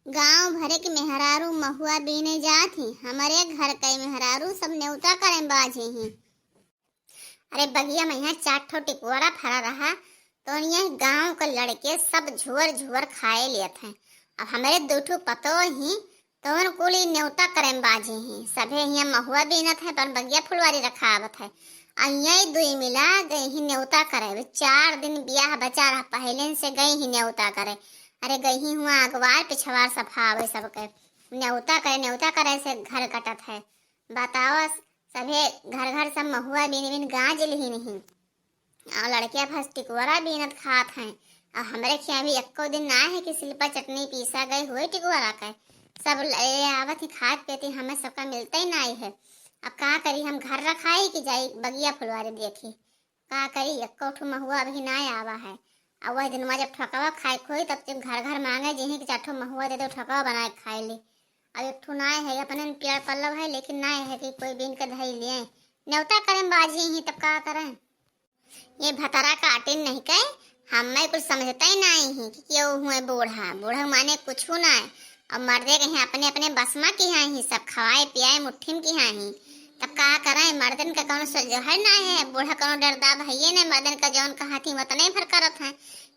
गांव भरे के मेहरारू महुआ बीने जात ही। हमारे घर के मेहरारू सब न्योता करे बाजे ही। अरे बगिया में यहाँ 4 ठो टिकुआरा फरा रहा तो ये गांव के लड़के सब झुवर झुवर खाए लेते हैं। अब हमारे 2 ठो पतो ही तो कुल न्योता करे बाजे ही। सभे यहाँ महुआ बीनत है पर बगिया फुलवारी रखावत है। यही 2 मिला गई ही न्योता करे। 4 दिन ब्याह बचा रहा पहले से गई ही न्योता करे। अरे गही हुआ अगवार पिछवार सफावे सबके न्योता करे से घर कटत है। बताओ सभे घर घर सब महुआ बीन बीन गाज ही नहीं और लड़के फस टिकुआरा बीनत खात हैं। और हमारे खिया भी एको दिन ना है कि सिलपा चटनी पीसा गए हुए टिकुआरा का सब ले आवत ही खात पीती। हमें सबका मिलता ही ना है। अब का करी हम घर रखाई कि जाई बगिया फुलवारी देखी का करी। एको ठो महुआ अभी ना आवा है। और वह दिन जब ठकवा खाए खोई तब जब घर घर मांगे जिन्हें कि 4 ठो महुआ दे दो ठकवा बनाए खाए ले। अब एक ठो ना है अपने पेड़ पल्लव है लेकिन ना है कि कोई बीन के धई लिए न्योता करें बाजी ही तब का करें। ये भतरा काटे नहीं कहे हमें कुछ समझता ही नहीं है कि क्यों हुए बूढ़ा बूढ़ा माने कुछ ना है। अब मर्दे कहीं अपने अपने बसमा की हैं ही सब खवाए पियाए मुट्ठी की हैं ही तब का करें। मर्दन का कौन जहर ना है बूढ़ा कौन डरदा भैये ने मर्दन का जौन कहा थी वतन भर करत है।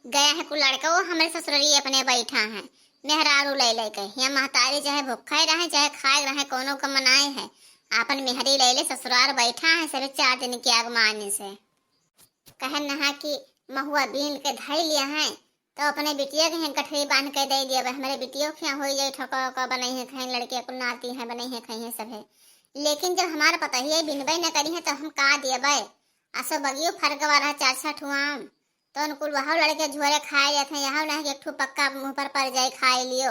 गया है कुल लड़का वो हमारे ससुररी अपने बैठा है मेहरारू ले ले के यहाँ महतारी चाहे भूखा ही रहे चाहे खाए रहे कोनो का मनाए है। आपन मेहरी ले ले ससुराल बैठा है सभी 4 दिन के आगमाने से कहन नहा कि महुआ बीन के धई लिया है तो अपने बिटिया के गठरी बांध के दे दिया। हमारे बिटियों के हो जाए ठोका वोका बनाई है खाई लड़के कुल नाती है बनाई है खाई है सब है। लेकिन जब हमारा पता ही है बिनबई न करी है तो हम का दिए असो बगियो फर्क वाला 4 ठुआम तो अनुकूल वहाँ लड़के झुरे खाए जाते हैं। यहाँ नहीं एक ठो पक्का मुँह पर पड़ जाए खाए लियो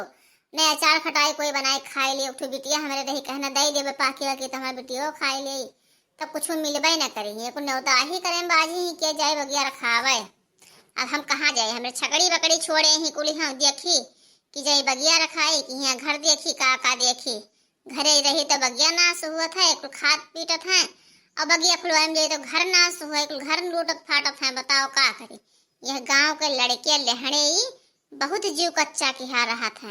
नहीं अचार खटाई कोई बनाए खाए लियो। ठो बिटिया हमारे रही कहना दे देवे पाकी वाकी तो हमारे बिटियो खाए ले तब कुछ मिलबे न करी कुछ न्योता ही करें बाजी ही के जाए बगिया रखावे। अब हम कहाँ जाए हमारे छकड़ी बकड़ी छोड़े ही कुल हाँ देखी कि जाए बगिया रखाई कि यहाँ घर देखी का देखी। घरे रही तो बगिया नाश हुआ था कुल खाद पीटत है और बगिया फुलवाई में जाए तो घर नाश हुआ कुल घर लूटत फाटत है। बताओ का करी। यह गांव के लड़के लहड़े ही बहुत जीव कच्चा किहा रहा था।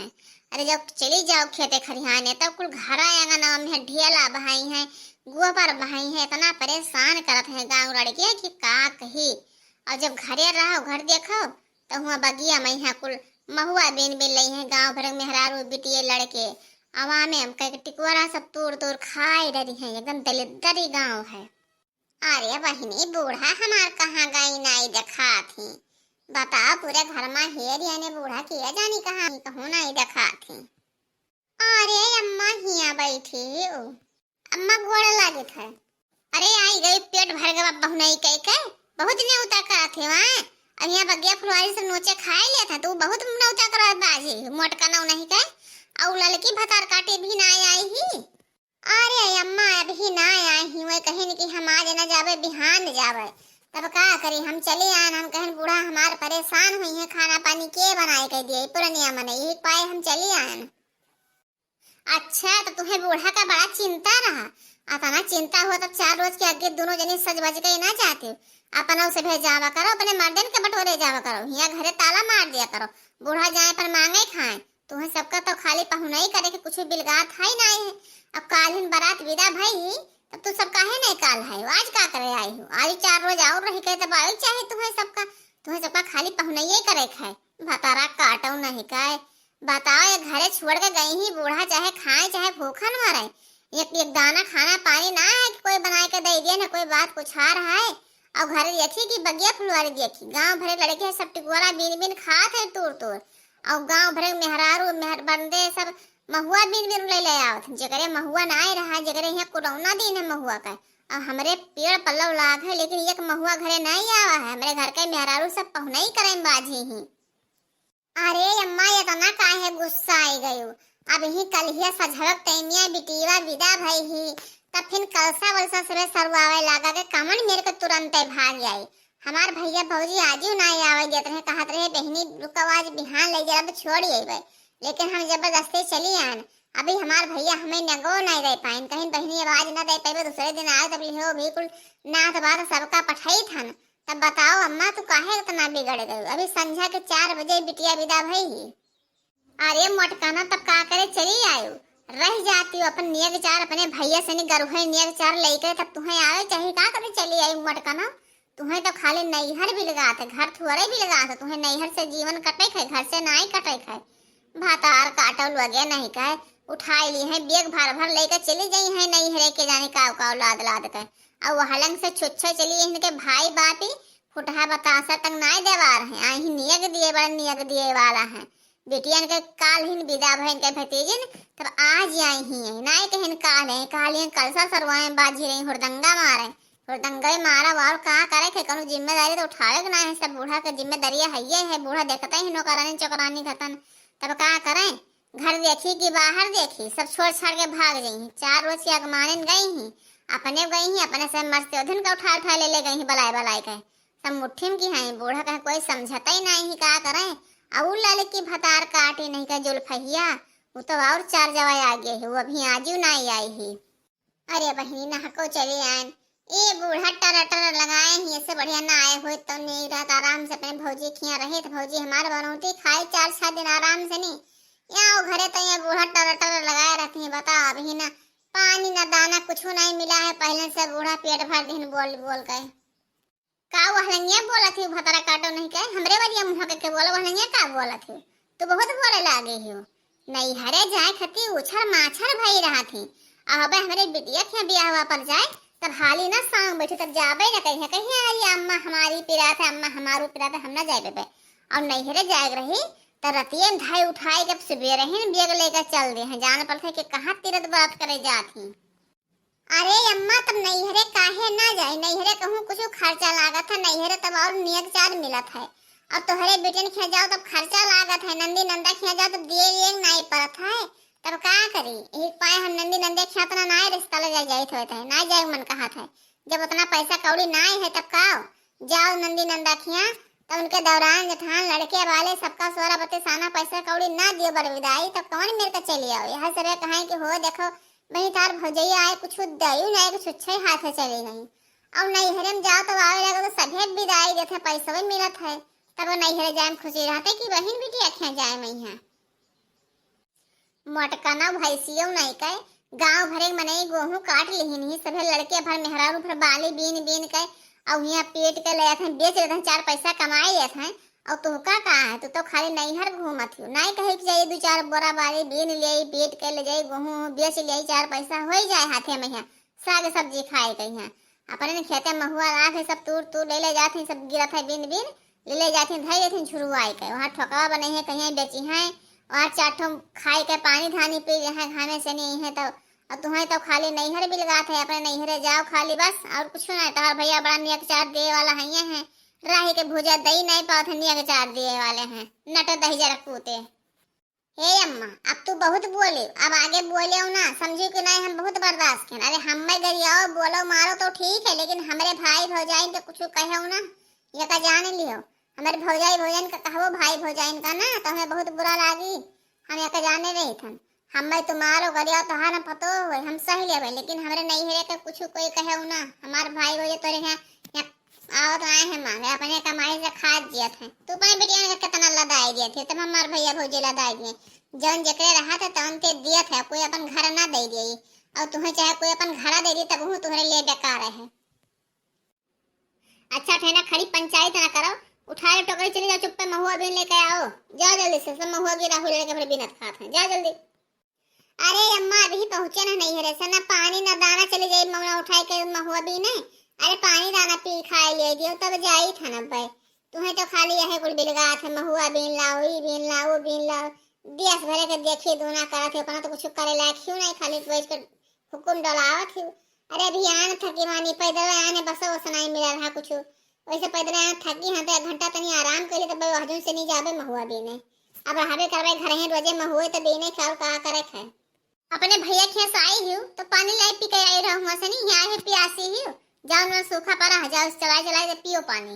अरे जब चली जाओ खेते खरिहाने तब कुल घर आएगा ना में ढेला बहाई है गोबर बहाई है इतना परेशान करत है गांव लड़के कि का कही। और जब घरे रहो घर देखो तो हुआ बगिया में यहाँ कुल महुआ बीन बीन लई है गांव भर मेहरारू बिटिए लड़के अवा में हम कह टिकुआरा सब तोड़ तोड़ खाए डरी है एकदम दलिद्री गाँव है। अरे बहिनी बूढ़ा हमार कहाँ गई नाई देखा थी। बताओ पूरे घर में हेर यानी बूढ़ा किया जानी कहाँ कहूँ नाई देखा थी। अरे अम्मा हिया बैठी ओ अम्मा गोड़ लागे थे। अरे आई गई पेट भर गया बहु नहीं कह के बहुत न्योता करा थे वहाँ अब यहाँ बगिया फुलवारी से नोचे खाए लिया था तो बहुत न्योता करा बाजी मोटका नौ नहीं कह और लड़की भतार काटे भी ना आई ही। अरे अम्मा अभी ना आई ही वही कहे कि हम आज न जावे बिहान जावे तब का करी हम चले आन हम कहन बूढ़ा हमार परेशान हुई है खाना पानी के बनाए कह दिए पुरनिया मने यही पाए हम चले आन। अच्छा तो तुम्हें बूढ़ा का बड़ा चिंता रहा अपना चिंता हुआ तब 4 रोज के आगे दोनों जने सज बज गए ना चाहते अपना उसे भेजावा करो अपने मर्दन के बटोरे जावा करो यहाँ घरे ताला मार दिया करो बूढ़ा जाए पर मांगे खाए तुम्हें सबका तो खाली पहुना ही करे कि कुछ बिलगात है ही नहीं है। अब काल बारात विदा भाई तब तू सब काहे नहीं काल है आज का करे आई हूँ आज 4 रोज और रही कहे तब आई चाहे तुम्हें सबका खाली पहुना ही करे खाए भतारा काटो नहीं खाए। बताओ ये घरे छोड़ के गई ही बूढ़ा चाहे खाए चाहे भूखा न मरे एक दाना खाना पानी ना है कि कोई बनाए के दे दिया ना कोई बात कुछ आ रहा है। और घरे देखी कि बगिया फुलवारी देखी गांव भरे लड़के सब टिकुआरा बीन बीन खात है तोड़ तोड़ और गांव भरे मेहरारू मेहर बंदे सब महुआ बीन बीन ले आवत जगरे महुआ ना आए रहा जगरे यहाँ कोरोना दिन है महुआ का और हमारे पेड़ पल्लव लाग है लेकिन एक महुआ घरे नहीं आवा है। हमारे घर के मेहरारू सब पहुना ही करें बाजी ही। अरे अम्मा ये तो ना काहे गुस्सा आई गयो अब ही कल ही सझवक तैमिया बिटीवा विदा भई ही तब फिर कलसा वलसा सबे सरवावे लागा के कमन मेरे को तुरंत भाग आई। हमार भैया भौजी आजू ना आवे देते रहे कहत रहे बहनी रुको आज बिहान ले जब छोड़ी आइबे लेकिन हम जबरदस्ती चली आन अभी हमार भैया हमें नगो नहीं दे पाइन कहीं बहनी आवाज न दे पाए दूसरे दिन आए तब लिहो भी कुल नाथ बात सबका पठाई था तब बताओ अम्मा तू काहे इतना बिगड़ गई। अभी संध्या के 4 बजे बिटिया विदा भई ही। अरे मोटकाना तब का करे चली आयो, रह जाती हो अपन नियत चार अपने भैया से नहीं गरुहे नियत चार लेके तब तुम्हें आवे चाहे का करे चली आई मोटकाना। तुम्हें तो खाली नैहर भी लगाते घर थुअरे भी लगाते, तुम्हें नैहर से जीवन कटे खाए घर से नहीं कटे खाए। भातार काटल लगे नहीं कहे उठाई ली है बेग भर भर लेकर चली गई है नैहरे के जाने का लाद लाद कर। और वहलंग से छुच्छे चली इनके भाई बापी फुटहा बतासा तक नाय देवार है आई नियग दिए बड़ा नियग दिए वाला है। बेटियन के काल हिन विदा भैन के भतीजन तब आज आई ही है नाय कहन काल है कलसा सरवाए बाजी रही हुरदंगा मारे हुरदंगा मारा वार का करे के कनु जिम्मेदारी तो उठावे ना है सब बूढ़ा के जिम्मेदारी है बूढ़ा देखता ही नौकरानी चौकरानी खतन तब का करें घर देखी कि बाहर देखी सब छोड़ छाड़ के भाग गई 4 रोज की अगमानन गई ही अपने से मरते दिन का उठा ले गई बलाए बलाए के सब मुट्ठी में की है बूढ़ा कहे कोई समझता ही नहीं का करें। अब लाले की भतार काटे नहीं का जुल्फहिया वो तो और 4 जवाई आगे है वो अभी आजू नहीं आई ही। अरे बहनी ना हको चले आए ए बूढ़ा टर लगाए ही ऐसे बढ़िया ना आए हुए तो नहीं रात आराम से अपने भौजी खिया रहे तो भौजी हमारे बनौती खाए 4-6 दिन आराम से नहीं यहाँ घरे तो यहाँ बूढ़ा टर लगाए रहते हैं। बताओ अभी ना पानी ना दाना कुछ नहीं मिला है पहले से बूढ़ा पेट भर दिन बोल बोल गए का वहलंगिया बोला थी भतरा काटो नहीं कहे हमरे वाली मुंह के बोला वहलंगिया का बोला थी तो बहुत बोले लागे हो नहीं हरे जाए खती उछर माछर भाई रहा थी अब हमारे बिटिया के ब्याह पर जाए तब हाली ना सांग बैठे तब जाबे ना कहीं आई अम्मा हमारी पिरात है अम्मा हमारू पिरात हम ना जाए पे और नहीं हरे जाए रही तो रतिये ढाई उठाई जब सवेरे ही बेग लेकर चल दे हैं जान पड़ता है कि कहाँ तीरथ व्रत करे जाती। अरे अम्मा तब नैहरे काहे ना जाए नैहरे कहूँ कुछ खर्चा लागत है नैहरे तब और नियत चार मिलत है और तोहरे बेटन खिया जाओ तब खर्चा लागत है नंदी नंदा खिया जाओ तब दिए नहीं पड़त है तब का करी एक पाए हम नंदी नंदे खिया तना ना रिश्ता ले जाए थे ना जाए मन कहा था जब उतना पैसा कौड़ी ना है तब का जाओ नंदी नंदा खिया तब उनके दौरान जठान लड़के वाले सबका सोरा बते साना पैसा कौड़ी ना दियो बर विदाई तब कौन मेरे का चली आओ यहाँ से कहें कि हो देखो वही तार भौजैया आए कुछ दयू नहीं कुछ अच्छे हाथ से चली गई और नैहरे में जाओ तब आवे लगे तो सभे विदाई देते पैसा भी मिलत है तब नैहरे जाए खुशी रहते कि बहन बेटी अखियाँ जाए मैया मोटकाना भैंसियों नहीं कहे गांव भरे मनई गेहूं काट लिहिन ही सभे लड़के भर मेहरारू भर बाली बीन बीन के और यहाँ पेट के ले थे बेच लेते 4 पैसा कमाए लेते हैं और तुहका कहाँ है तू तो खाली नैहर घूमत हो नहीं कहे कि जाइए 2-4 बोरा बाली बीन ले पेट के ले जाए गेहूं बेच ले 4 पैसा हो जाए हाथे में यहाँ साग सब्जी खाए कहीं यहाँ अपने खेते महुआ लाके सब तूर ले ले जाते सब गिरत है बीन बीन ले जाते धई देते झुरुआई के वहाँ ठोकवा बने हैं कहीं बेची हैं और 4 ठो खाए के पानी धानी पी है खाने से नहीं है तो और तुम्हें तो खाली नैहर भी लगात है अपने नैहरे जाओ खाली बस और कुछ नहीं तो भैया बड़ा नियक चार दिए वाला है राही के भूजा दही नहीं पाओ थे नियक चार दिए वाले हैं नट दही जरा कूते। हे अम्मा अब तू बहुत बोले अब आगे बोले ना समझी कि नहीं हम बहुत बर्दाश्त करें। अरे हम गरियाओ बोलो मारो तो ठीक है लेकिन हमारे भाई भौजाइन तो कुछ कहो ना ये का जान लियो हमारे भौजाई भौजाइन का कहो भाई भौजाइन का ना तो हमें बहुत बुरा लागी हम ये का जाने रही थन हमें तुम्हारो गरिया तोहार पतो हो हम सही लेवे लेकिन हमारे नहीं है के कुछ कोई कहे ना हमारे भाई भौजे तोरे हैं आओ तो आए हैं मांगे अपने कमाई से खा दिया थे तू अपने बेटिया ने कितना लदाई दिए थे तब हमारे भैया भौजे लदाई दिए जौन जकरे रहा था तौन ते दिया था कोई अपन घर ना दे दिए और तुम्हें चाहे कोई अपन घर दे दी तब वो तुम्हारे लिए बेकार है। अच्छा थे ना खड़ी पंचायत ना करो उठा ले टोकरी चली जाओ चुप पे महुआ बीन लेके आओ जाओ जल्दी से सब महुआ भी राहुल लेके फिर बिनत खाते हैं जाओ जल्दी। अरे अम्मा अभी पहुंचे ना नहीं है ना पानी ना दाना चली जाए मम्मा उठाए के महुआ बीने अरे पानी दाना पी खाए ले दियो तब जाई था ना भाई तुम्हें तो खाली यही कुल बिलगा थे महुआ बीन लाओ ई बीन लाओ बीन लाओ दियस भरे के देखिए दूना करा थे अपना तो कुछ करे लायक क्यों नहीं खाली बैठ कर हुकुम डलावा थी। अरे अभी आने थकी मानी पैदल आने बस वो सुनाई मिला रहा कुछ वैसे पैदल आने थकी हाँ तो 1 घंटा तनी आराम कर ले तब हजून से नहीं जाबे महुआ बीने अब हवे करवे घर ही रोजे महुए तो बीने खाओ का करे खे अपने भैया खेस आई हूँ तो पानी लाई पी के आई रहूँ से नहीं यहाँ है प्यासी हूँ जाओ ना सूखा पड़ा जाओ चलाए चलाए तो पियो पानी।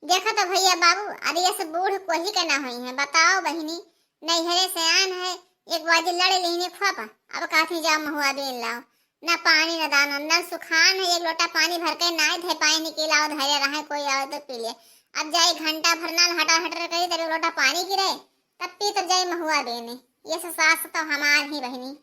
देखो तो भैया बाबू अरे ये सब बूढ़ को ही करना हुई है बताओ बहिनी नैहरे से आन है एक बाजी लड़े लेने ख्वापा अब काठी जाओ महुआ बीन लाओ ना पानी ना दाना न सुखान है 1 लोटा पानी भर के ना धे पाए निकलाओ धैर्य रहे कोई आओ तो पी ले अब जाए घंटा भर ना हटा हटर करी तब 1 लोटा पानी गिरे तब पी तो जाई महुआ देने। ये सास तो हमार ही बहनी।